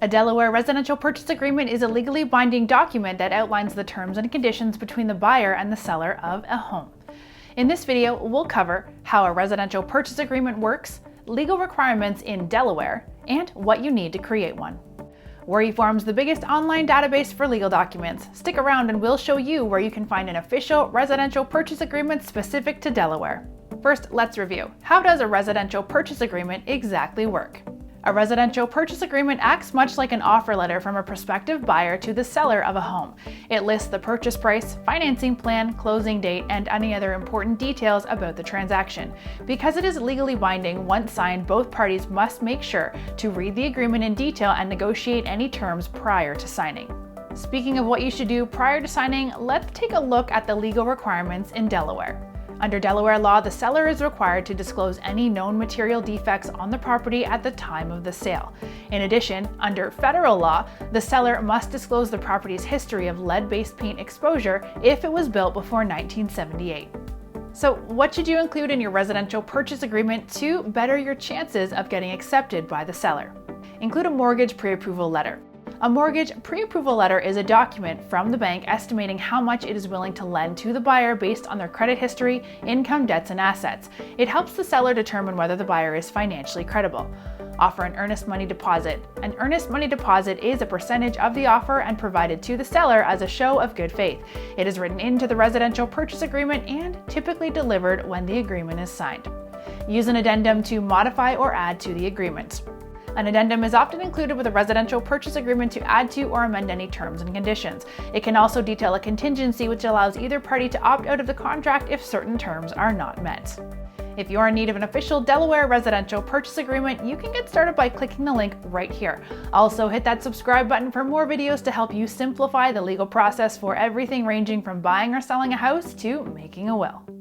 A Delaware residential purchase agreement is a legally binding document that outlines the terms and conditions between the buyer and the seller of a home. In this video, we'll cover how a residential purchase agreement works, legal requirements in Delaware, and what you need to create one. We're eForms, the biggest online database for legal documents. Stick around and we'll show you where you can find an official residential purchase agreement specific to Delaware. First, let's review. How does a residential purchase agreement exactly work? A residential purchase agreement acts much like an offer letter from a prospective buyer to the seller of a home. It lists the purchase price, financing plan, closing date, and any other important details about the transaction. Because it is legally binding, once signed, both parties must make sure to read the agreement in detail and negotiate any terms prior to signing. Speaking of what you should do prior to signing, let's take a look at the legal requirements in Delaware. Under Delaware law, the seller is required to disclose any known material defects on the property at the time of the sale. In addition, under federal law, the seller must disclose the property's history of lead-based paint exposure if it was built before 1978. So, what should you include in your residential purchase agreement to better your chances of getting accepted by the seller? Include a mortgage pre-approval letter. A mortgage pre-approval letter is a document from the bank estimating how much it is willing to lend to the buyer based on their credit history, income, debts, and assets. It helps the seller determine whether the buyer is financially credible. Offer an earnest money deposit. An earnest money deposit is a percentage of the offer and provided to the seller as a show of good faith. It is written into the residential purchase agreement and typically delivered when the agreement is signed. Use an addendum to modify or add to the agreement. An addendum is often included with a residential purchase agreement to add to or amend any terms and conditions. It can also detail a contingency which allows either party to opt out of the contract if certain terms are not met. If you're in need of an official Delaware residential purchase agreement, you can get started by clicking the link right here. Also, hit that subscribe button for more videos to help you simplify the legal process for everything ranging from buying or selling a house to making a will.